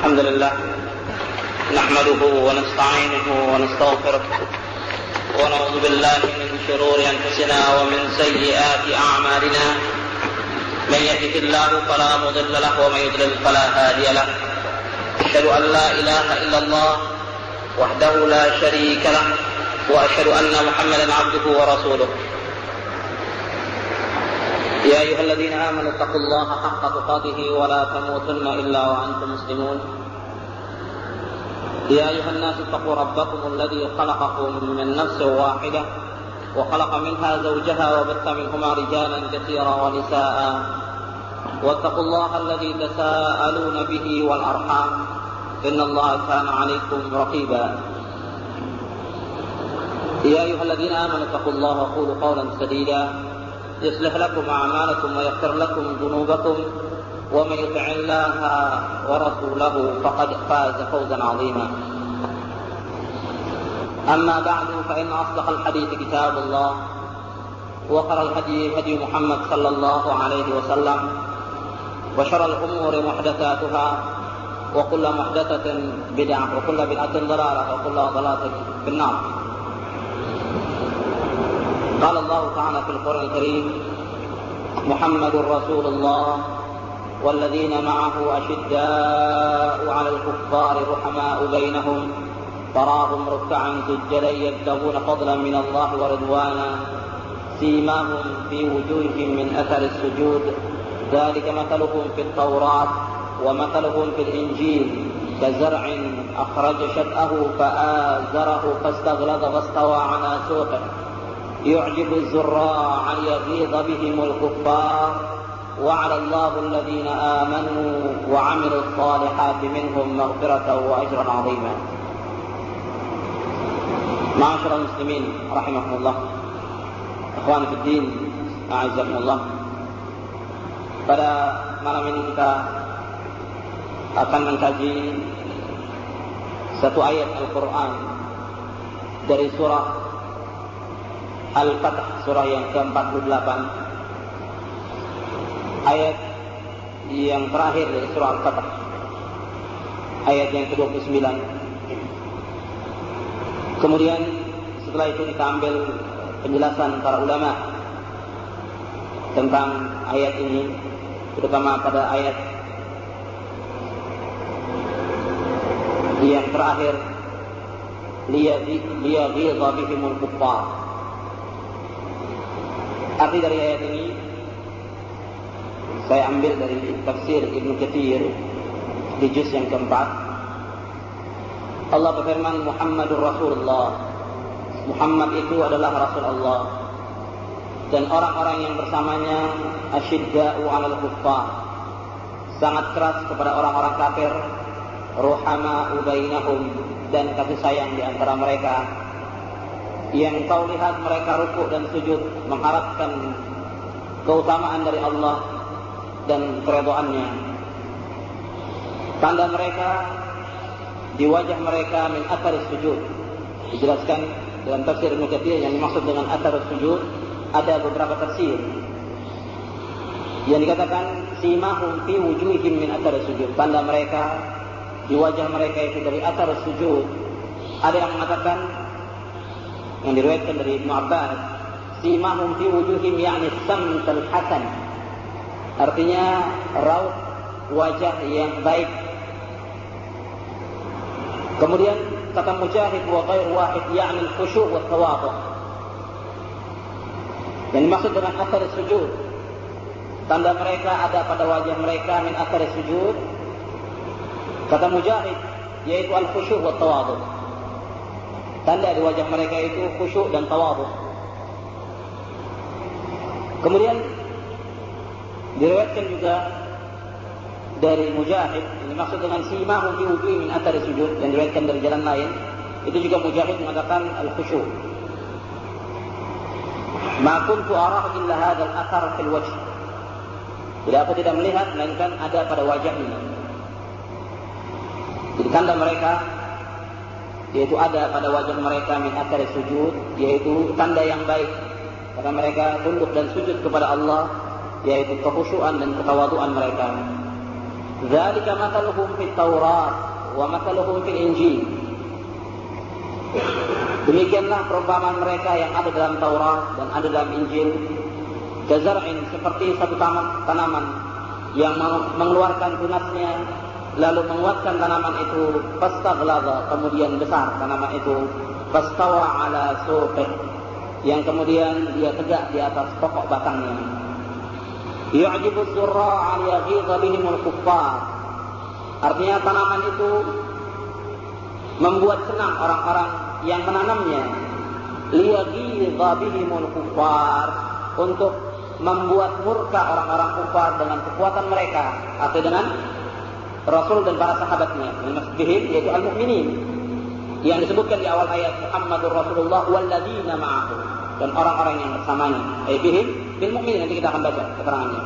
الحمد لله نحمده ونستعينه ونستغفره ونعوذ بالله من شرور أنفسنا ومن سيئات أعمالنا من يهده الله فلا مضل له ومن يضلل فلا هادي له أشهد أن لا إله إلا الله وحده لا شريك له وأشهد أن محمدا عبده ورسوله يا أيها الذين آمنوا اتقوا الله حق تقاته ولا تموتن إلا وأنتم مسلمون يا أيها الناس اتقوا ربكم الذي خلقكم من نفس واحدة وخلق منها زوجها وبث منهما رجالا كثيرا ونساء واتقوا الله الذي تساءلون به والأرحام إن الله كان عليكم رقيبا يا أيها الذين آمنوا اتقوا الله وقولوا قولا سديدا يصلح لكم أعمالكم ويغفر لكم ذنوبكم ومن يطع الله ورسوله فقد فاز فوزا عظيما أما بعد فإن أصدق الحديث كتاب الله وخير الهدي هدي محمد صلى الله عليه وسلم وشر الأمور محدثاتها وكل محدثة بدعة وكل بدعة ضلالة وكل ضلالة في النار. قال الله تعالى في القرآن الكريم محمد رسول الله والذين معه أشداء على الكفار رحماء بينهم تراهم ركعا سجدا يبتغون فضلا من الله ورضوانا سيماهم في وجوههم من أثر السجود ذلك مثلهم في التوراة ومثلهم في الإنجيل كزرع أخرج شطأه فآزره فاستغلظ فاستوى على سوقه يعجب الزراع ليغيظ بهم الكفار وعلى الله الذين آمنوا وعملوا الصالحات منهم مغفرة وأجرا عظيما. معاشر المسلمين رحمكم الله, ikhwan fiddin, a'azzakumullah. Pada malam ini kita akan mengkaji satu ayat Al-Quran dari surah Al-Fath, surah yang ke-48, ayat yang terakhir dari surah Al-Fath, ayat yang ke-29. Kemudian setelah itu kita ambil penjelasan para ulama tentang ayat ini, terutama pada ayat yang terakhir, liyaghiza bihimul kuffar. Arti dari ayat ini saya ambil dari tafsir Ibnu Katsir di juz yang keempat. Allah berfirman, Muhammadur Rasulullah, Muhammad itu adalah Rasul Allah, dan orang-orang yang bersamanya asyidda'u 'alal kuffar, sangat keras kepada orang-orang kafir, ruhama'u bainahum, dan kasih sayang di antara mereka. Yang kau lihat mereka rukuk dan sujud mengharapkan keutamaan dari Allah dan keridhaannya. Tanda mereka di wajah mereka min athar sujud. Dijelaskan dalam tafsir Ibnu Katsir yang dimaksud dengan athar sujud ada beberapa tafsir. Yang dikatakan simahum fi wujuhihim min athar sujud, tanda mereka di wajah mereka itu dari athar sujud. Ada yang mengatakan, yang diriwayatkan dari Ibnu Abbas, simahum fi wujuhim yakni samt al-hasan, artinya raut wajah yang baik. Kemudian kata Mujahid wa ghair wahid yakni khusyu' wa tawadhu. Yang dimaksud dengan athar sujud, tanda mereka ada pada wajah mereka min athar sujud, kata Mujahid, yaitu al-khusyu' wa tawadhu. Tanda di wajah mereka itu khusyuk dan tawadhu. Kemudian diriwayatkan juga dari Mujahid, ini maksud dengan simahum fi wujuhihim min athari sujud, yang diriwayatkan dari jalan lain, itu juga Mujahid mengatakan al-khusyuk. Ma kuntu arah illa hadzal athar fil wajh. Jadi aku tidak melihat melainkan ada pada wajah ini. Jadi tanda mereka yaitu ada pada wajah mereka min athari sujud, yaitu tanda yang baik karena mereka tunduk dan sujud kepada Allah, yaitu kekhusyuan dan ketawaduan mereka. Dzalika mathaluhum fit Taurat wa mathaluhum fil Injil. Demikianlah perumpamaan mereka yang ada dalam Taurat dan ada dalam Injil. Kazar'in, seperti satu tanaman yang mengeluarkan tunasnya, lalu menguatkan tanaman itu, fastaghlaba, kemudian besar tanaman itu, fastawa ala suqih, yang kemudian dia tegak di atas pokok batangnya. Yu'jibu az-zurra'a liyaghidha bihimul kuffar. Artinya tanaman itu membuat senang orang-orang yang menanamnya. Liyaghidha bihimul kuffar, untuk membuat murka orang-orang kufar dengan kekuatan mereka, atau dengan Rasul dan para sahabatnya. Maksudnya yaitu al-mu'minin yang disebutkan di awal ayat, Muhammadur Rasulullah walladzina ma'ahu, dan orang-orang yang bersamanya. Bihim bil mu'minin, nanti kita akan baca keterangannya.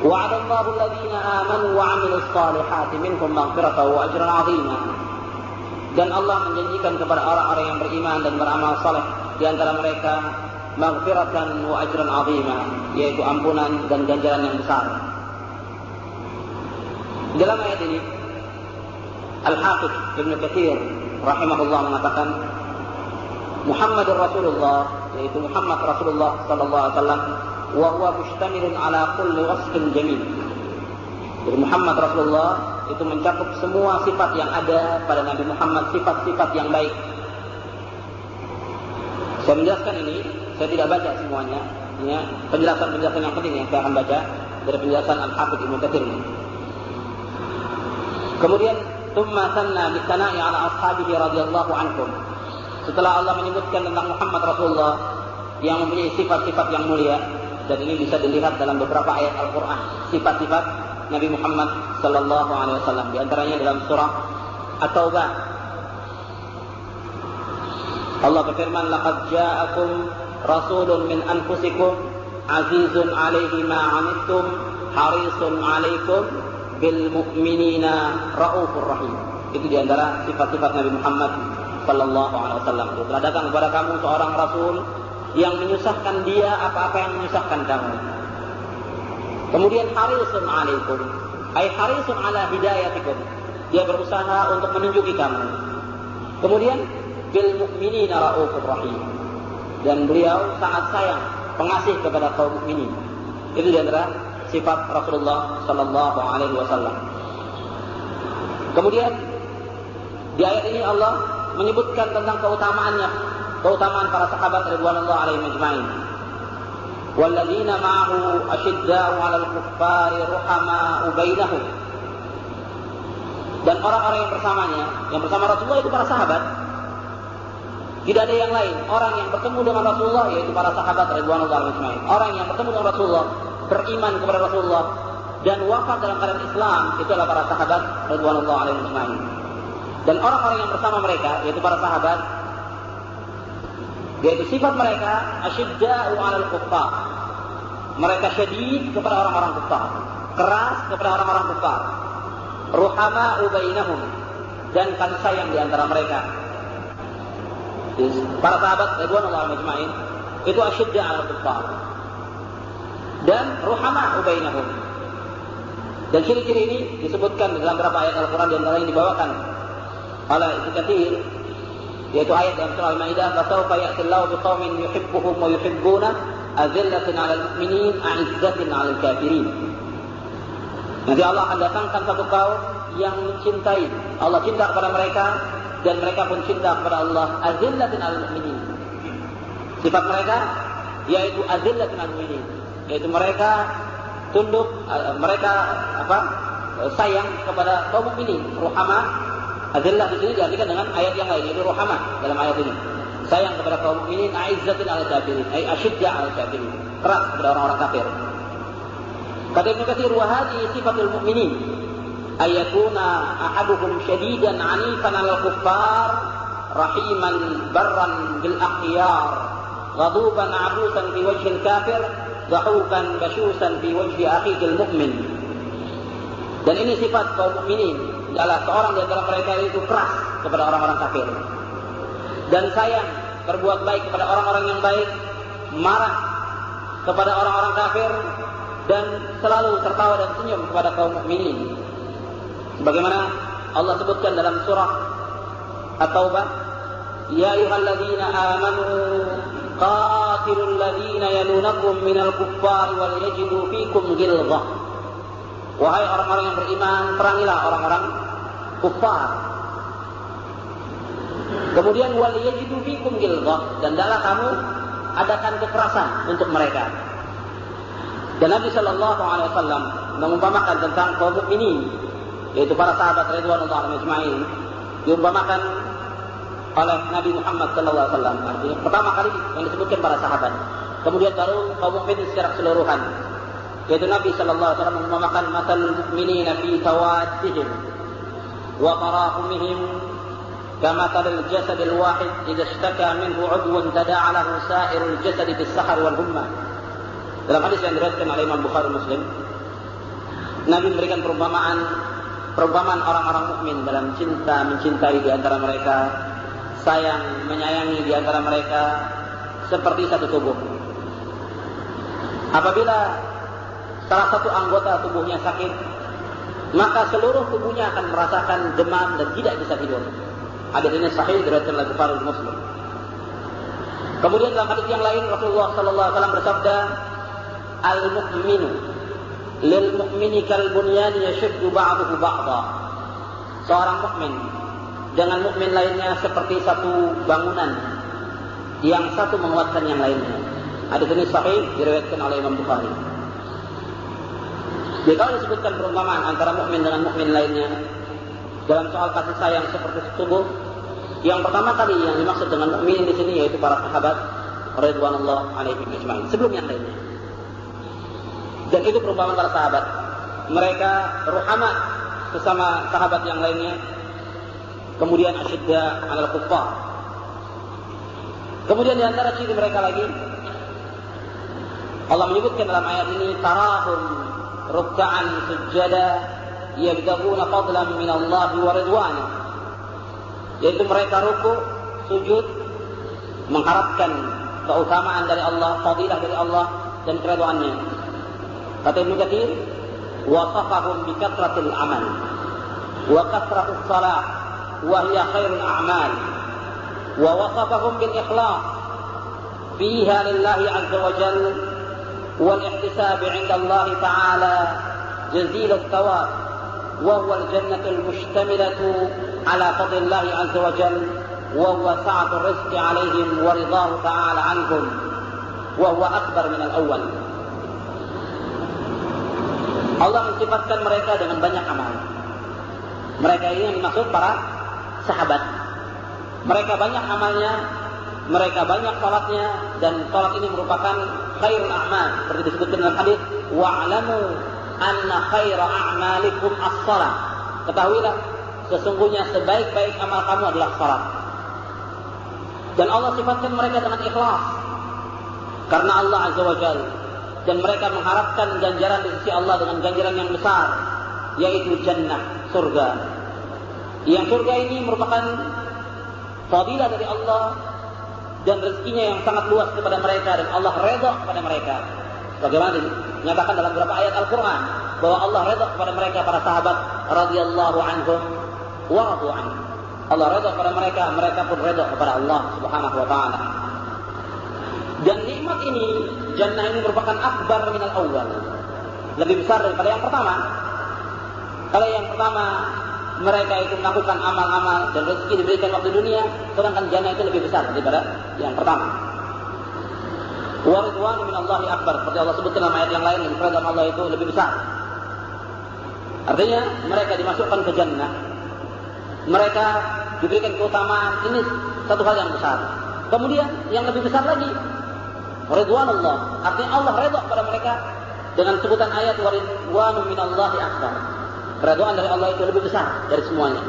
Wa'adallahu alladzina amanu wa 'amilus salihati minhum maghfiratan wa ajran 'azima. Dan Allah menjanjikan kepada orang-orang yang beriman dan beramal saleh di antara mereka maghfiratan wa ajran 'azima, yaitu ampunan dan ganjaran yang besar. Dalam ayat ini Al-Hafidz Ibnu Katsir rahimahullah mengatakan Muhammadur Rasulullah, yaitu Muhammad Rasulullah sallallahu alaihi wasallam, wa huwa mustamilun ala kulli wasfin jamil. Jadi Muhammad Rasulullah itu mencakup semua sifat yang ada pada Nabi Muhammad, sifat-sifat yang baik. Saya menjelaskan ini, saya tidak baca semuanya, ya, penjelasan-penjelasan yang penting yang saya akan baca dari penjelasan Al-Hafidz Ibnu Katsir ini. Kemudian tsumma sanna bi sana'i ala ashabihi radhiyallahu anhum. Setelah Allah menyebutkan tentang Muhammad Rasulullah yang mempunyai sifat-sifat yang mulia, dan ini bisa dilihat dalam beberapa ayat Al-Qur'an, sifat-sifat Nabi Muhammad sallallahu alaihi wasallam, di antaranya dalam surah At-Taubah. Allah berfirman, laqad ja'akum rasulun min anfusikum azizun 'alaihi ma 'anittum harisun 'alaikum bil mu'minina raufur rahim. Itu di antara sifat-sifat Nabi Muhammad sallallahu alaihi wasallam. Telah datang kepada kamu seorang rasul yang menyusahkan dia apa-apa yang menyusahkan kamu. Kemudian harisun 'alaikum, ay harisun 'ala hidayatikum. Dia berusaha untuk menunjuki kamu. Kemudian bil mu'minina raufur rahim. Dan beliau sangat sayang, pengasih kepada kaum mukminin. Itu di antara sifat Rasulullah sallallahu alaihi wasallam. Kemudian di ayat ini Allah menyebutkan tentang keutamaannya, keutamaan para sahabat radhiyallahu alaihim ajma'in. Walladzina ma'ahu asyidda'u 'alal kuffari ruhama'u bainahum. Dan orang-orang yang bersamanya, yang bersama Rasulullah itu para sahabat. Tidak ada yang lain. Orang yang bertemu dengan Rasulullah yaitu para sahabat radhiyallahu alaihim. Orang yang bertemu dengan Rasulullah, beriman kepada Rasulullah dan wafat dalam keadaan Islam, itu adalah para sahabat radhiyallahu alaihim. Dan orang-orang yang bersama mereka yaitu para sahabat, yaitu sifat mereka asyidda'u 'alal kuffar. Mereka syadid kepada orang-orang kufar, keras kepada orang-orang kufar. Ruhama'u bainahum, dan kasih sayang di antara mereka. Para sahabat radhiyallahu alaihim itu asyidda 'alal kuffar. Dan ruhama'u bainahum. Dan ciri-ciri ini disebutkan dalam beberapa ayat Al-Qur'an, di antara yang dibawakan oleh Ibnu Katsir, yaitu ayat dalam surah Al-Maidah, "Fasawfa ya'tillahu biqaumin yuhibbuhum wa yuhibbuna azillatin 'alal mu'minin, 'izzatin 'alal kafirin." Nanti Allah akan datangkan satu kaum yang mencintai, Allah cinta kepada mereka dan mereka pun cinta kepada Allah, azillatin 'alal mu'minin. Sifat mereka yaitu azillatin 'alal mu'minin, yaitu mereka tunduk, mereka sayang kepada kaum mukminin. Ruhama, azillah di sini diartikan dengan ayat yang lain, yaitu ruhama dalam ayat ini. Sayang kepada kaum mukminin, aizzatin 'alal kafirin, ay asyidda 'alal kafirin, keras kepada orang-orang kafir. Kata Ibnu Katsir, wa hadhihi sifatul mu'minin ayakuna ahaduhum syadidan 'anifan 'alal kuffar, rahiman barran bil akhyar, ghaduban 'abusan fi wajhil kafir, dhahukan basyusan fi wajhi akhihil mu'min. Dan ini sifat kaum mukminin, adalah seorang di antara mereka itu keras kepada orang-orang kafir dan sayang, berbuat baik kepada orang-orang yang baik, marah kepada orang-orang kafir, dan selalu tertawa dan senyum kepada kaum mukminin. Sebagaimana Allah sebutkan dalam surah At-Taubah, ya ayyuhalladzina amanu qatilul ladzina yalunakum minal kuffari wal yajidu fikum ghilzah. Wahai orang-orang yang beriman, perangilah orang-orang kufar. Kemudian wal yajidu fikum ghilzah, dan hendaklah kamu adakan kekerasan untuk mereka. Dan Nabi sallallahu alaihi wasallam mengumpamakan tentang kaum mukminin, yaitu para sahabat radhiyallahu anhum ajma'in, diumpamakan oleh Nabi Muhammad sallallahu alaihi wasallam. Artinya pertama kali yang disebutkan para sahabat, kemudian baru kaum mukminin secara keseluruhan. Yaitu Nabi sallallahu alaihi wasallam mengumpamakan matal mukminina fi tawaddihim wa tarahumihim kamathal jasadil wahid idza ishtaka minhu 'udwun tada'a lahu sa'irul jasadi bis-sahar wal humma. Dalam hadis yang diriwayatkan oleh Imam Bukhari Muslim, Nabi memberikan perumpamaan orang-orang mukmin dalam cinta mencintai di antara mereka, sayang menyayangi di antara mereka seperti satu tubuh. Apabila salah satu anggota tubuhnya sakit, maka seluruh tubuhnya akan merasakan demam dan tidak bisa tidur. Hadis ini sahih diriwayatkan oleh Bukhari Muslim. Kemudian dalam hadis yang lain Rasulullah sallallahu alaihi wasallam bersabda, al-mu'minu lil mu'mini kal bunyan yashuddu ba'dahu ba'dha. Seorang mukmin dengan mukmin lainnya seperti satu bangunan yang satu menguatkan yang lainnya. Hadis ini sahih diriwayatkan oleh Imam Bukhari. Jadi kalau disebutkan perumpamaan antara mukmin dengan mukmin lainnya dalam soal kasih sayang seperti tubuh, yang pertama kali yang dimaksud dengan mukmin di sini yaitu para sahabat radhiyallahu alaihim ajma'in, sebelum yang lainnya. Dan itu perumpamaan para sahabat. Mereka ruhama sesama sahabat yang lainnya. Kemudian asyidda 'alal kuffar. Kemudian di antara ciri mereka lagi, Allah menyebutkan dalam ayat ini, tarahum ruk'an sujada yabtaguna fadlan min Allah wa ridwana. Yaitu mereka ruku, sujud mengharapkan keutamaan dari Allah, fadilah dari Allah dan keridhaannya. Kata Ibnu Katsir, wasafahum bi kathratil amal wa kathratus salah wa hiya khairul a'mal wa wasafahum bil ikhlas fiha lillahi 'azza wa jalla wal ihtisab 'inda Allah ta'ala jazilut thawab wa huwa al jannatul mustamilatu 'ala fadlillahi 'azza wa jalla wa huwa sa'atur rizqi 'alaihim wa ridahu ta'ala 'anhum wa huwa akbar min al-awwal. Allah mensifatkan mereka dengan banyak amal. Mereka ini yang dimaksud para sahabat. Mereka banyak amalnya, mereka banyak salatnya, dan salat ini merupakan khairul a'mal. Seperti disebutkan dalam hadis, wa'lamu anna khaira a'malikum as-salat. Ketahuilah, sesungguhnya sebaik-baik amal kamu adalah salat. Dan Allah sifatkan mereka dengan ikhlas karena Allah Azza wa Jalla. Dan mereka mengharapkan ganjaran di sisi Allah dengan ganjaran yang besar, yaitu jannah, surga. Yang surga ini merupakan fadilah dari Allah dan rezekinya yang sangat luas kepada mereka, dan Allah redha kepada mereka. Bagaimana dinyatakan dalam beberapa ayat Al-Quran bahwa Allah redha kepada mereka, para sahabat radhiyallahu anhum wa radu anhu. Allah redha kepada mereka, mereka pun redha kepada Allah Subhanahu wa taala. Dan nikmat ini, jannah ini merupakan akbar minal awwal, lebih besar daripada yang pertama. Kalau yang pertama mereka itu melakukan amal-amal dan rezeki diberikan waktu dunia, sedangkan jannah itu lebih besar daripada yang pertama. Wa ridwanu minallahi akbar, seperti Allah sebutkan dalam ayat yang lain, keridhaan Allah itu lebih besar. Artinya mereka dimasukkan ke jannah, mereka diberikan keutamaan, ini satu hal yang besar. Kemudian yang lebih besar lagi, ridwanullah, artinya Allah redha kepada mereka dengan sebutan ayat wa ridwanu minallahi akbar. Keridhaan dari Allah itu lebih besar dari semuanya.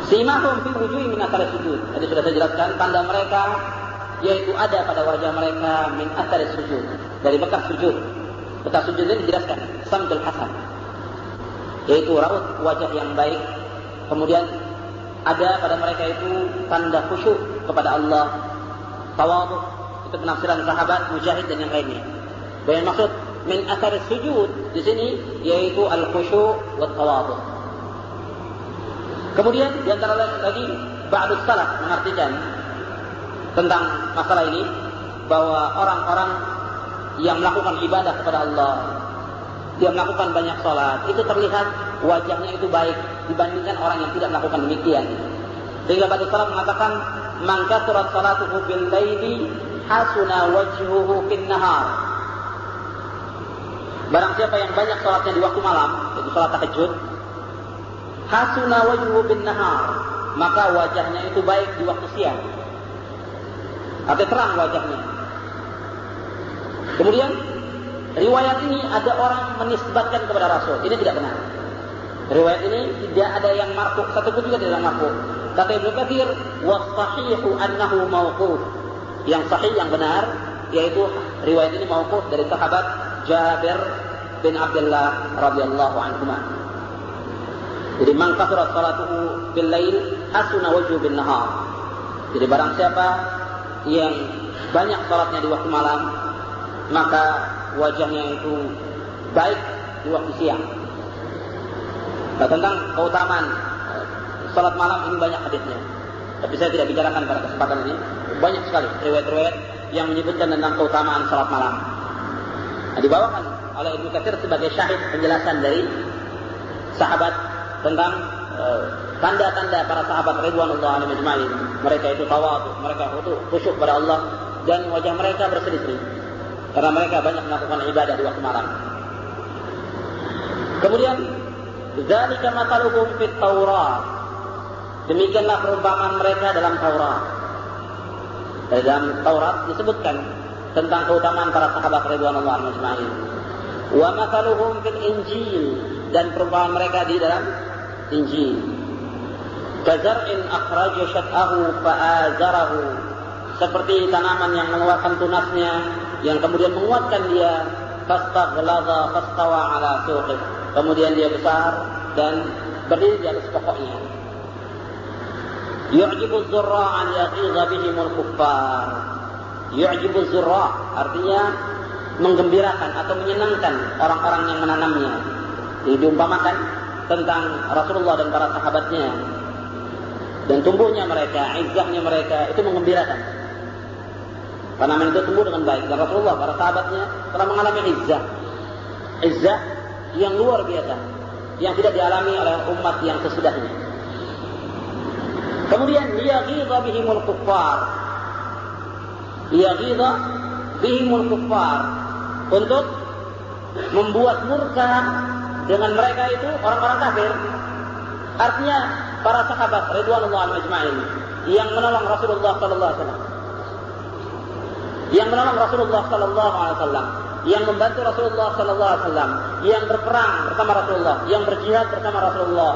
Simahum fi wujuhi min athari sujud. Tadi sudah saya jelaskan tanda mereka, yaitu ada pada wajah mereka min athari sujud, dari bekas sujud. Bekas sujud ini dijelaskan samtul hasan, yaitu raut wajah yang baik. Kemudian ada pada mereka itu tanda khusyuk kepada Allah, tawadhu. Itu penafsiran sahabat, Mujahid dan yang lainnya. Yang maksud min athar sujud di sini yaitu al-khusyu' wa tawadhu. Kemudian di antara lagi ba'du salaf mengartikan tentang masalah ini bahwa orang-orang yang melakukan ibadah kepada Allah, dia melakukan banyak salat, itu terlihat wajahnya itu baik dibandingkan orang yang tidak melakukan demikian. Sehingga ba'du salaf mengatakan man kathurat salatuhu bil laili hasuna wajhuhu bin nahar. Barang siapa yang banyak salatnya di waktu malam, yaitu salat tahajud, hasuna wajhuhu bin nahar, maka wajahnya itu baik di waktu siang. Artinya terang wajahnya. Kemudian riwayat ini ada orang menisbatkan kepada Rasul. Ini tidak benar. Riwayat ini tidak ada yang marfu', satu pun juga tidak marfu'. Kata Ibnu Katsir, "Was-sahihu annahu mauquf." Yang sahih, yang benar, yaitu riwayat ini mauquf dari sahabat Jabir bin Abdullah radhiyallahu anhuma. Jadi man kathurat salatuhu bil lail hasuna wajhu bin nahar. Jadi barang siapa yang banyak salatnya di waktu malam, maka wajahnya itu baik di waktu siang. Nah, tentang keutamaan salat malam ini banyak hadisnya. Tapi saya tidak bicarakan pada kesempatan ini. Banyak sekali riwayat-riwayat yang menyebutkan tentang keutamaan salat malam. Nah, dibawakan oleh Ibnu Katsir sebagai syahid penjelasan dari sahabat tentang tanda-tanda para sahabat ridwanullah alaihim ajma'in. Mereka itu tawadhu, mereka itu khusyuk pada Allah, dan wajah mereka berseri-seri karena mereka banyak melakukan ibadah di waktu malam. Kemudian dzalika mathaluhum fit Taurat. Demikianlah perumpamaan mereka dalam Taurat. Dalam Taurat disebutkan tentang keutamaan para sahabat ridwanullah alaihim ajma'in. Wa mathaluhum fil Injil, dan perumpamaan mereka di dalam Injil. Kazar'in akhraja syat'ahu fa'azarahu, seperti tanaman yang mengeluarkan tunasnya, yang kemudian menguatkan dia, fastaghladha fastawa ala suqih, kemudian dia besar dan berdiri di atas pokoknya. Yu'jibu az-zurra'a an yaghiza bihimul kuffar. Yu'jibu az-zurra' artinya menggembirakan atau menyenangkan orang-orang yang menanamnya. Jadi diumpamakan tentang Rasulullah dan para sahabatnya, dan tumbuhnya mereka, izzahnya mereka, itu menggembirakan. Tanaman itu tumbuh dengan baik, dan Rasulullah, para sahabatnya telah mengalami izzah yang luar biasa, yang tidak dialami oleh umat yang sesudahnya. Kemudian liyaghidha bihimul kuffar. Liyaghidha bihimul kuffar, untuk membuat murka dengan mereka itu orang-orang kafir. Artinya para sahabat ridwanullah alaihim yang menolong Rasulullah sallallahu alaihi wasallam, yang menolong Rasulullah sallallahu alaihi wasallam, yang membantu Rasulullah sallallahu alaihi wasallam, yang berperang bersama Rasulullah, yang berjihad bersama Rasulullah,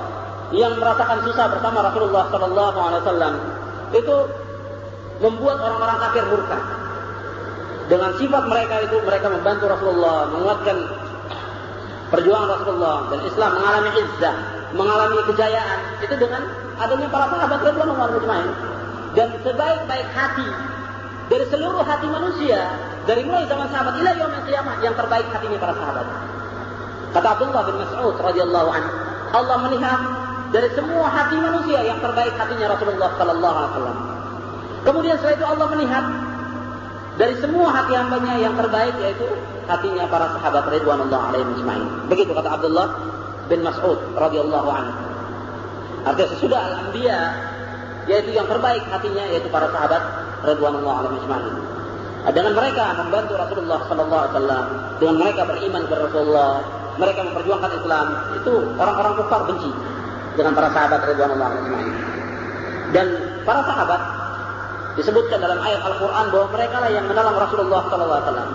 yang merasakan susah bersama Rasulullah sallallahu alaihi wasallam, itu membuat orang-orang kafir murka. Dengan sifat mereka itu, mereka membantu Rasulullah, menguatkan perjuangan Rasulullah, dan Islam mengalami izzah, mengalami kejayaan, itu dengan adanya para sahabat radhiyallahu anhum. Dan sebaik-baik hati dari seluruh hati manusia, dari mulai zaman sahabat ila yaumil qiyamah, yang terbaik hatinya para sahabat. Kata Abdullah bin Mas'ud radhiyallahu anhu, Allah melihat dari semua hati manusia yang terbaik hatinya Rasulullah sallallahu alaihi wasallam. Kemudian setelah itu Allah melihat dari semua hati hambanya yang terbaik, yaitu hatinya para sahabat ridwanullah alaihim ajma'in. Begitu kata Abdullah bin Mas'ud radhiyallahu anhu. Artinya sesudah al-anbiya, yaitu yang terbaik hatinya, yaitu para sahabat ridwanullah alaihim ajma'in. Dengan mereka membantu Rasulullah sallallahu alaihi wasallam, dengan mereka beriman kepada Rasulullah, mereka memperjuangkan Islam, itu orang-orang kafir benci dengan para sahabat ridwanullah alaihim ajma'in. Dan para sahabat disebutkan dalam ayat Al-Quran bahwa mereka lah yang menolong Rasulullah sallallahu alaihi wasallam.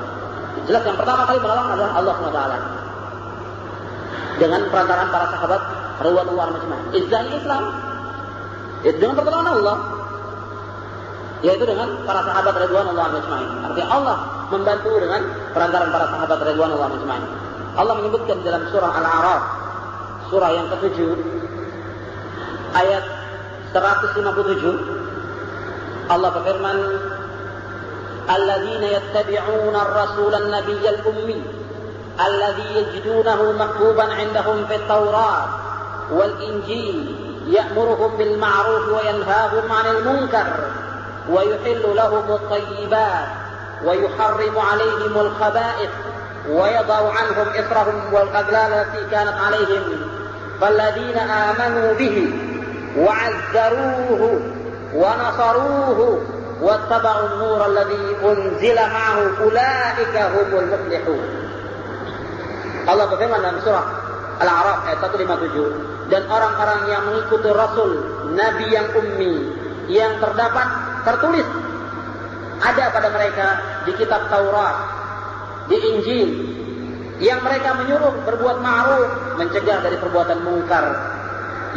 Jelas yang pertama kali menolong adalah Allah SWT dengan perantaraan para sahabat ridwanullah alaihim. Izzahnya Islam itu dengan pertolongan Allah, yaitu dengan para sahabat ridwanullah alaihim. Artinya Allah membantu dengan perantaraan para sahabat ridwanullah alaihim. Allah menyebutkan dalam surah Al-A'raf, surah yang ke-7, ayat 157, Allah berfirman, alladzina yattabi'una ar-rasulan nabiyyal ummi الذي يجدونه مكتوبا عندهم في التوراة والإنجيل يأمرهم بالمعروف وينهاهم عن المنكر ويحل لهم الطيبات ويحرم عليهم الخبائث ويضع عنهم إصرهم والأغلال التي كانت عليهم فالذين آمنوا به وعزروه ونصروه واتبعوا النور الذي أنزل معه أولئك هم المفلحون. Allah berfirman dalam surah Al-A'raf ayat 157, dan orang-orang yang mengikuti Rasul Nabi yang ummi yang tertulis ada pada mereka di kitab Taurat, di Injil, yang mereka menyuruh berbuat ma'ruf, mencegah dari perbuatan mungkar,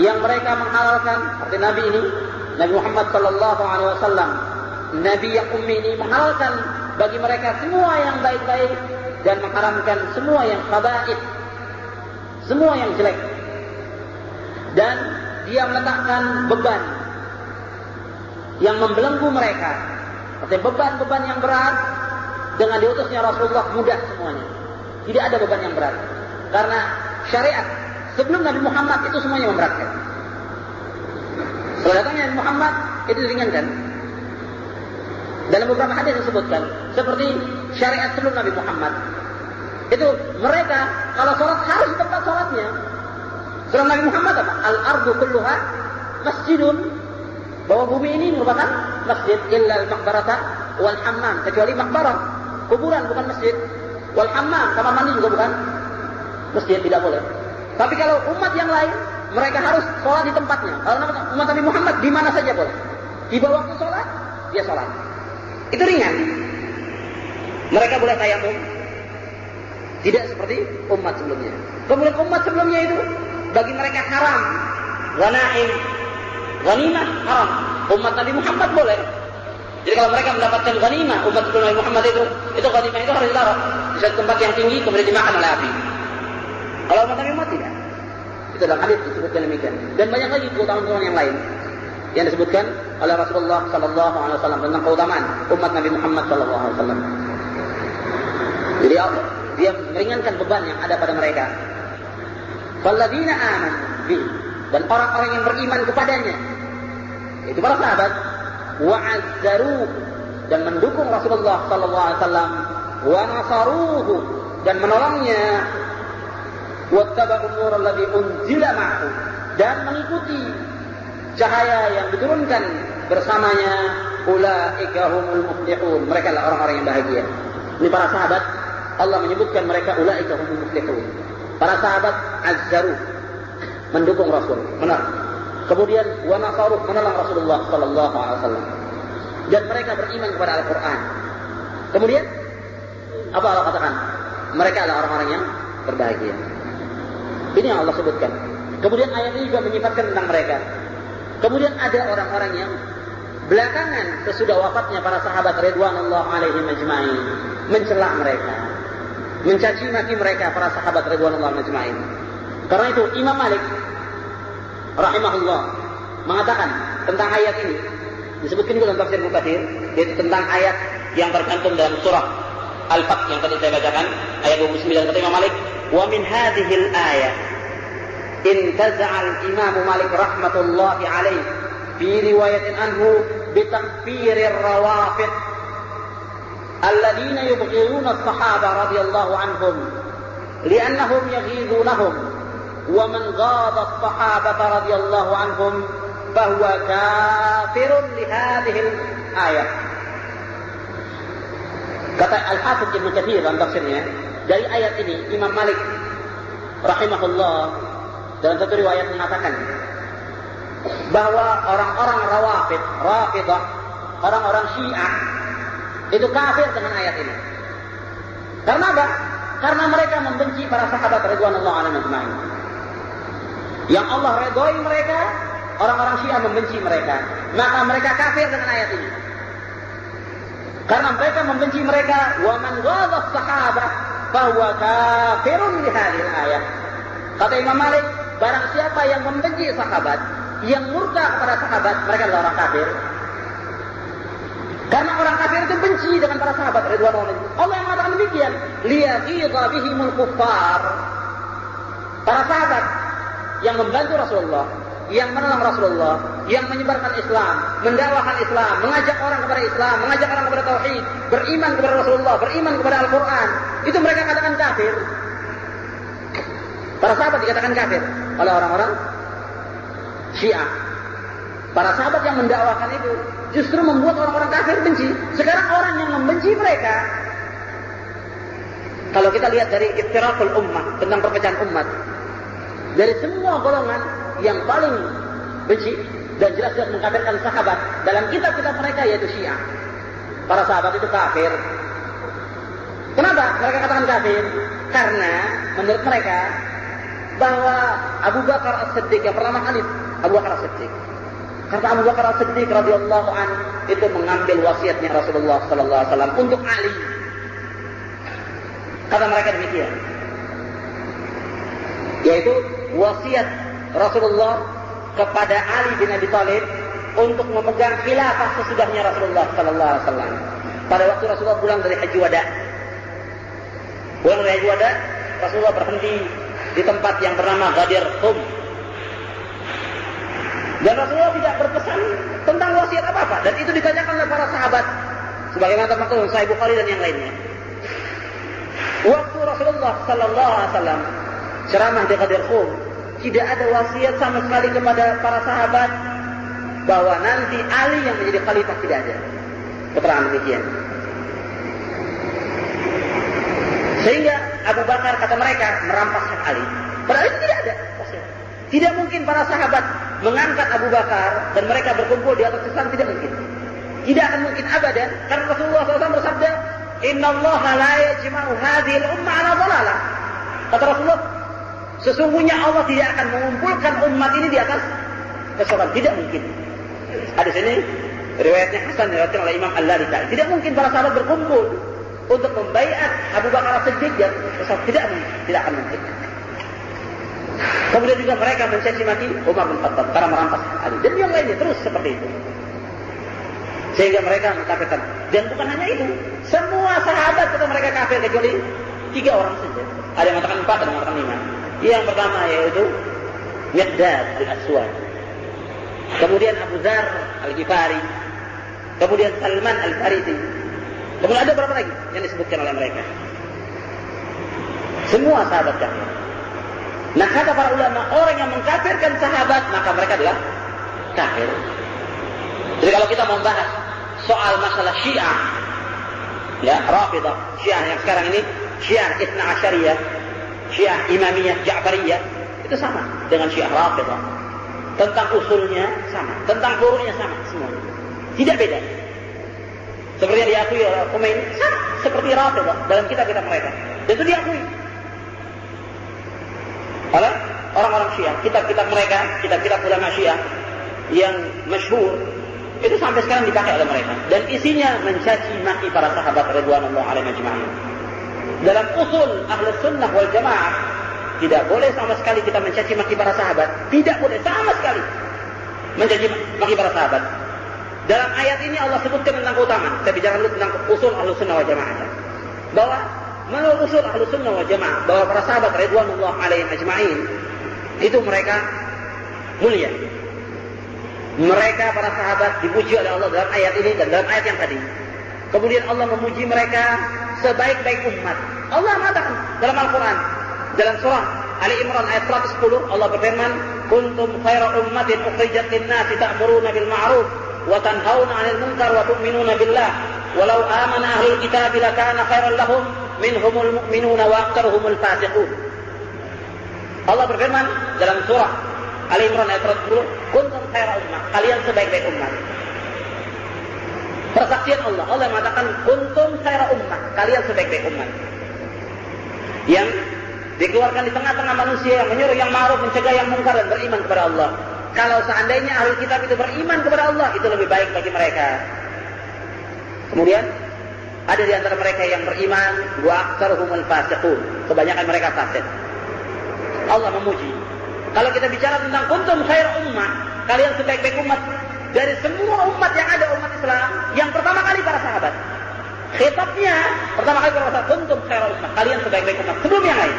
yang mereka menghalalkan, seperti Nabi ini, Nabi Muhammad sallallahu alaihi wasallam, Nabi yang ummi ini menghalalkan bagi mereka semua yang baik-baik dan mengharamkan semua yang khaba'ith, semua yang jelek. Dan dia meletakkan beban yang membelenggu mereka, seperti beban-beban yang berat. Dengan diutusnya Rasulullah mudah semuanya, tidak ada beban yang berat, karena syariat sebelum Nabi Muhammad itu semuanya memberatkan. Setelah datangnya Nabi Muhammad itu diringankan. Dalam beberapa hadis disebutkan seperti syariat sebelum Nabi Muhammad itu mereka kalau sholat harus di tempat sholatnya. Sebelum Nabi Muhammad apa? Al-ardu kulluha masjidun, bahwa bumi ini merupakan masjid, illa al-maqbarata wal hammam, kecuali makbarah, kuburan bukan masjid, wal hammam, kamar mandi juga bukan masjid, tidak boleh. Tapi kalau umat yang lain mereka harus sholat di tempatnya. Kalau umat Nabi Muhammad di mana saja boleh. Tiba waktu sholat dia sholat. Itu ringan. Mereka boleh tayamum, tidak seperti umat sebelumnya. Kemudian umat sebelumnya itu bagi mereka haram ghanaim, ghanimah haram. Umat Nabi Muhammad boleh. Jadi kalau mereka mendapatkan ghanimah, umat sebelum Nabi Muhammad itu ghanimah itu harus dilarang di satu tempat yang tinggi kemudian dimakan oleh api. Kalau umat Nabi Muhammad tidak. Itu dalam hadis disebutkan demikian. Dan banyak lagi keutamaan yang lain yang disebutkan oleh Rasulullah sallallahu alaihi wasallam tentang keutamaan umat Nabi Muhammad sallallahu alaihi wasallam. Jadi dia meringankan beban yang ada pada mereka. Walladzina amanu bi, dan orang-orang yang beriman kepadanya, itu para sahabat, wa'azzaru, dan mendukung Rasulullah sallallahu alaihi wasallam, wa nasaruhu, dan menolongnya, wattaba'un nur alladzi unzila ma'hu, dan mengikuti cahaya yang diturunkan bersamanya, ulaika humul muflihun, mereka adalah orang-orang yang bahagia. Ini para sahabat, Allah menyebutkan mereka ulaika humul muflihun. Para sahabat azzaru, mendukung Rasul, benar. Kemudian wa nasaruh, menolong Rasulullah sallallahu alaihi wasallam. Dan mereka beriman kepada Al-Qur'an. Kemudian apa Allah katakan? Mereka adalah orang-orang yang berbahagia. Ini yang Allah sebutkan. Kemudian ayat ini juga menyifatkan tentang mereka. Kemudian ada orang-orang yang belakangan sesudah wafatnya para sahabat ridwanullah alaihim ajma'in mencela mereka, mencaci maki mereka para sahabat ridwanullah ajma'in. Karena itu Imam Malik rahimahullah mengatakan tentang ayat ini, disebutkan juga dalam tafsir Ibnu Katsir, yaitu tentang ayat yang tercantum dalam surah Al-Fath yang tadi saya bacakan, ayat 29, kata Imam Malik, wa min hadhil ayat intaza'a al-Imam Malik rahmatullahi alaih fi riwayatin anhu bitakfirir rawafid alladhina yubghiruna as-sahaba radhiyallahu anhum li'annahum yaghidunahum wa man ghada as-sahabata radhiyallahu anhum fahuwa kafirun li hadhihi al-ayat. Kata Al-Hafidz Ibnu Katsir dalam tafsirnya, dari ayat ini Imam Malik rahimahullah dalam satu riwayat mengatakan bahwa orang-orang Rafidah, orang-orang Syiah itu kafir dengan ayat ini. Karena apa? Karena mereka membenci para sahabat radhiyallahu anhum ajma'in. Yang Allah redhoi mereka, orang-orang Syiah membenci mereka. Maka mereka kafir dengan ayat ini. Karena mereka membenci mereka, wa man ghadha as-sahabah fahuwa kafirun li hadhihi ayat. Kata Imam Malik, barang siapa yang membenci sahabat, yang murka kepada sahabat, mereka adalah orang kafir. Karena orang kafir itu benci dengan para sahabat ridwanullah. Allah yang mengatakan demikian. liyaghidha bihimul kuffar. Para sahabat yang membantu Rasulullah, yang menolong Rasulullah, yang menyebarkan Islam, mendakwahkan Islam, mengajak orang kepada Islam, mengajak orang kepada tauhid, beriman kepada Rasulullah, beriman kepada Al-Quran, itu mereka katakan kafir. Para sahabat dikatakan kafir oleh orang-orang Syiah. Para sahabat yang mendakwakan itu justru membuat orang-orang kafir benci. Sekarang orang yang membenci mereka, kalau kita lihat dari iftiraqul ummah, tentang perpecahan umat, dari semua golongan yang paling benci dan jelas-jelas mengkafirkan sahabat dalam kitab-kitab mereka yaitu Syiah. Para sahabat itu kafir. Kenapa mereka katakan kafir? Karena menurut mereka bahwa Abu Bakar As-Siddiq yang pertama kali Abu Bakar As-Siddiq, kata Abu Bakar As-Siddiq radhiyallahu anhu itu mengambil wasiatnya Rasulullah sallallahu alaihi wasallam untuk Ali. Kata mereka demikian, yaitu wasiat Rasulullah kepada Ali bin Abi Thalib untuk memegang khilafah sesudahnya Rasulullah sallallahu alaihi wasallam. Pada waktu Rasulullah pulang dari Haji Wada, Rasulullah berhenti di tempat yang bernama Ghadir Khum. Dan Rasulullah tidak berpesan tentang wasiat apa-apa, dan itu ditanyakan oleh para sahabat sebagaimana termaktub Sahih Bukhari dan yang lainnya. Waktu Rasulullah sallallahu alaihi wasallam ceramah di Ghadir Khum, tidak ada wasiat sama sekali kepada para sahabat bahwa nanti Ali yang menjadi khalifah, tidak ada keterangan demikian. Sehingga Abu Bakar, kata mereka, merampas hak Ali. Padahal itu tidak ada wasiat. Tidak mungkin para sahabat mengangkat Abu Bakar dan mereka berkumpul di atas Islam, tidak mungkin. Tidak akan mungkin abadan, karena Rasulullah SAW bersabda, "Inna Allah la yajma'u hadhihi al-ummah 'ala dhalalah." Kata Rasulullah, sesungguhnya Allah tidak akan mengumpulkan umat ini di atas kesesatan, tidak mungkin. Hadis ini riwayatnya Hasan, diriwayatkan oleh Imam Al-Lalika'i. Tidak mungkin para sahabat berkumpul untuk membaiat Abu Bakar As-Siddiq dan tidak akan mungkin. Kemudian juga mereka mencaci maki Umar bin Khattab karena merampas Ali dan yang lainnya, terus seperti itu. Sehingga mereka mengkafirkan. Dan bukan hanya itu, semua sahabat kata mereka kafir kecuali 3 orang saja. Ada yang mengatakan 4, ada yang mengatakan 5. Yang pertama yaitu Miqdad Al-Aswad, kemudian Abu Dzar Al-Ghifari, kemudian Salman Al-Farisi. Kemudian ada berapa lagi yang disebutkan oleh mereka? Semua sahabat kafir. Nah, kata para ulama, orang yang mengkafirkan sahabat maka mereka adalah kafir. Jadi kalau kita membahas soal masalah Syiah, ya, Rafidah, Syiah yang sekarang ini, Syiah Itsna Asyariyah, Syiah Imamiyah, Ja'fariyah, itu sama dengan Syiah Rafidah. Tentang usulnya sama, tentang furu'nya sama, semuanya. Tidak beda. Seperti yang diakui oleh Khomeini, sama seperti Rafidah dalam kitab-kitab mereka. Dan itu diakui oleh orang-orang Syiah. Kitab-kitab mereka, kitab-kitab ulama Syiah yang masyhur, itu sampai sekarang dipakai oleh mereka. Dan isinya mencaci maki para sahabat radhiyallahu alaihim ajma'in. Dalam usul Ahlus Sunnah wal Jamaah, tidak boleh sama sekali kita mencaci maki para sahabat. Tidak boleh sama sekali mencaci maki para sahabat. Dalam ayat ini Allah sebutkan tentang keutamaan. Saya bicara dulu tentang usul Ahlus Sunnah wal Jamaah. Bahwa menurut usul Ahlus Sunnah wal Jamaah, bahwa para sahabat radhiyallahu alaihim ajma'in itu mereka mulia. Mereka para sahabat dipuji oleh Allah dalam ayat ini dan dalam ayat yang tadi. Kemudian Allah memuji mereka sebaik-baik umat. Allah mengatakan dalam Al-Quran, dalam surah Ali Imran ayat 110, Allah berfirman, "Kuntum khaira ummatin ukhrijat lin-nasi ta'muruna bil ma'ruf wa tanhauna 'anil munkar wa tu'minuna billah. Walau amana ahlul kitab lakana khairan lahum minhumul mu'minuna wa aktsaruhumul fasiqun." Allah berfirman dalam surah Ali Imran ayat 110, "Kuntum khaira ummah," kalian sebaik-baik umat. Persaksian Allah, Allah mengatakan kuntum khaira ummah, kalian sebaik-baik umat. Yang dikeluarkan di tengah-tengah manusia, yang menyuruh yang ma'ruf, mencegah yang mungkar dan beriman kepada Allah. Kalau seandainya ahli kitab itu beriman kepada Allah, itu lebih baik bagi mereka. Kemudian ada di antara mereka yang beriman, wa aktsaruhumul fasiqun, kebanyakan mereka fasik. Allah memuji. Kalau kita bicara tentang kuntum khair ummah, kalian sebaik-baik umat, dari semua umat yang ada, umat Islam, yang pertama kali para sahabat. Khitabnya pertama kali kepada kuntum khairal ummah, kalian sebaik-baik umat sebelum yang lain.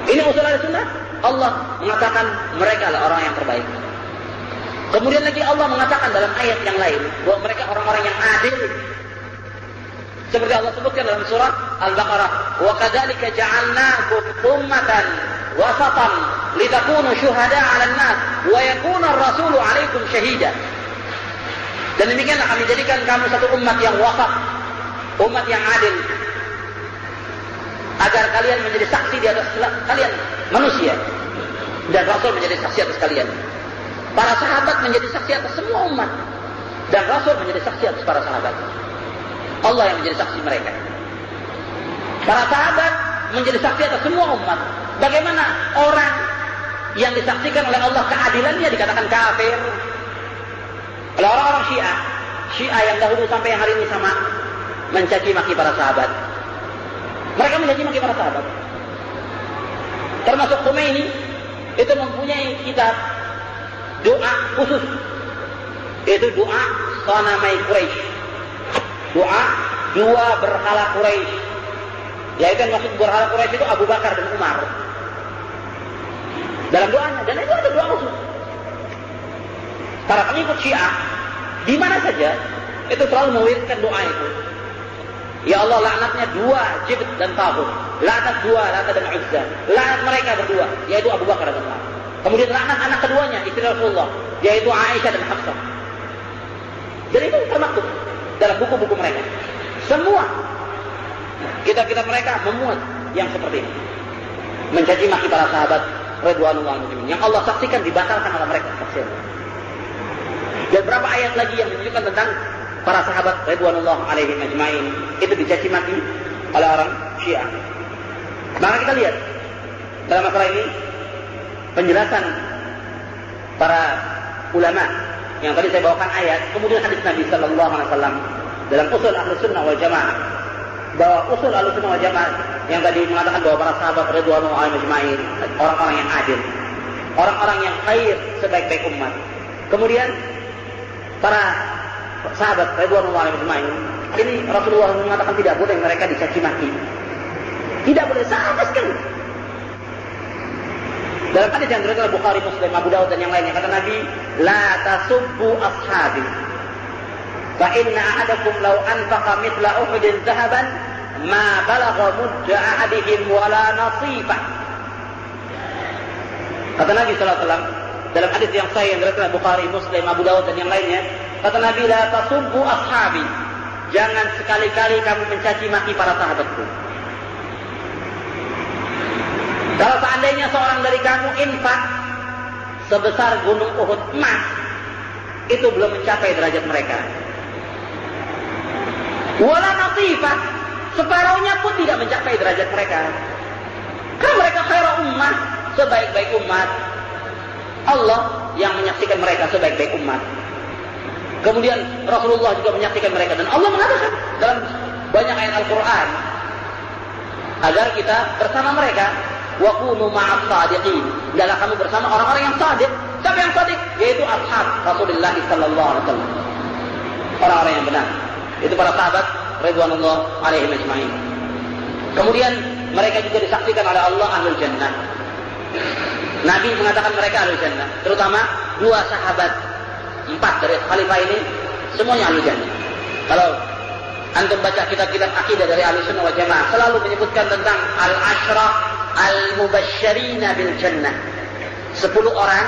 Ini usul Ahlussunnah. Allah mengatakan mereka adalah orang yang terbaik. Kemudian lagi Allah mengatakan dalam ayat yang lain bahwa mereka orang-orang yang adil. Seperti Allah sebutkan dalam surah Al-Baqarah, "Wa kadzalika ja'alnakum ummatan wasatan litakunu syuhada'a 'alan nas wa yakuna ar-rasulu 'alaikum syahida." Dan demikianlah kami jadikan kamu satu umat yang wasat, umat yang adil, agar kalian menjadi saksi di atas kalian manusia, dan Rasul menjadi saksi atas kalian. Para sahabat menjadi saksi atas semua umat, dan Rasul menjadi saksi atas para sahabat. Allah yang menjadi saksi mereka. Para sahabat menjadi saksi atas semua umat. Bagaimana orang yang disaksikan oleh Allah keadilannya dikatakan kafir? Oleh orang-orang Syiah yang dahulu sampai yang hari ini sama mencaci maki para sahabat. Mereka mencaci maki para sahabat. Termasuk Khomeini itu mempunyai kitab doa khusus. Itu doa Sanamai Quraisy. Doa dua berhala Quraisy. Yaitu maksud berhala Quraisy itu Abu Bakar dan Umar. Dalam doanya, dan itu ada doa khusus. Para pengikut Syiah di mana saja itu selalu mewiridkan doa itu. Ya Allah, laknatnya dua Jibt dan Taghut. Laknat dua Lata dan Uzza. Laknat mereka berdua, yaitu Abu Bakar dan Umar. Kemudian laknat anak keduanya, istri Rasulullah, yaitu Aisyah dan Hafsah. Dan itu termaktub dalam buku-buku mereka. Semua kitab-kitab mereka memuat yang seperti ini. Mencaci maki para sahabat radhiyallahu anhum. Yang Allah saksikan dibatalkan oleh mereka saksian. Dan berapa ayat lagi yang menunjukkan tentang para sahabat radhiyallahu alaihim ajmain itu dicaci maki oleh orang Syiah. Maka kita lihat dalam masalah ini penjelasan para ulama yang tadi saya bawakan ayat, kemudian hadis Nabi sallallahu alaihi wasallam dalam usul Ahlussunnah wal Jamaah, bahwa usul Ahlussunnah wal Jamaah yang tadi mengatakan bahwa para sahabat radhiyallahu alaihim ajmain orang-orang yang adil, orang-orang yang khair sebaik-baik umat. Kemudian para sahabat radhiyallahu alaihim ajmain ini Rasulullah mengatakan tidak boleh mereka dicaci maki. Tidak boleh sama sekali. Dalam hadis yang diriwayatkan Bukhari, Muslim, Abu Dawud dan yang lainnya kata Nabi, "La tasubbu ashabi. Fa inna ahadakum law anfaqa mithla Uhudin dhahaban ma balagha mudda ahadihim wala nasifa." Kata Nabi sallallahu alaihi wasallam dalam hadis yang sahih yang diriwayatkan Bukhari, Muslim, Abu Dawud dan yang lainnya, kata Nabi, "La tasubbu ashabi." Jangan sekali-kali kamu mencaci maki para sahabatku. Kalau seandainya seorang dari kamu infak sebesar gunung Uhud emas, itu belum mencapai derajat mereka. Wala nasifah, separuhnya pun tidak mencapai derajat mereka. Karena mereka khairul ummah, sebaik-baik umat. Allah yang menyaksikan mereka sebaik-baik umat. Kemudian Rasulullah juga menyaksikan mereka, dan Allah mengatakan dalam banyak ayat Al-Quran agar kita bersama mereka. Wa kunu ma'as sadiqin. Adalah kamu bersama orang-orang yang sadiq. Siapa yang sadiq? Yaitu ashab Rasulullah sallallahu alaihi wasallam. Orang-orang yang benar. Itu para sahabat radhiyallahu alaihim ajmain. Kemudian mereka juga disaksikan oleh Allah ahlul jannah. Nabi mengatakan mereka ahlul jannah, terutama dua sahabat 4 dari khalifah ini semuanya ahlul jannah. Kalau antum baca kitab-kitab akidah dari Ahlussunnah wal Jamaah selalu menyebutkan tentang al-asyrah al-mubasysyirina bil jannah. 10 orang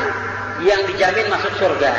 yang dijamin masuk surga.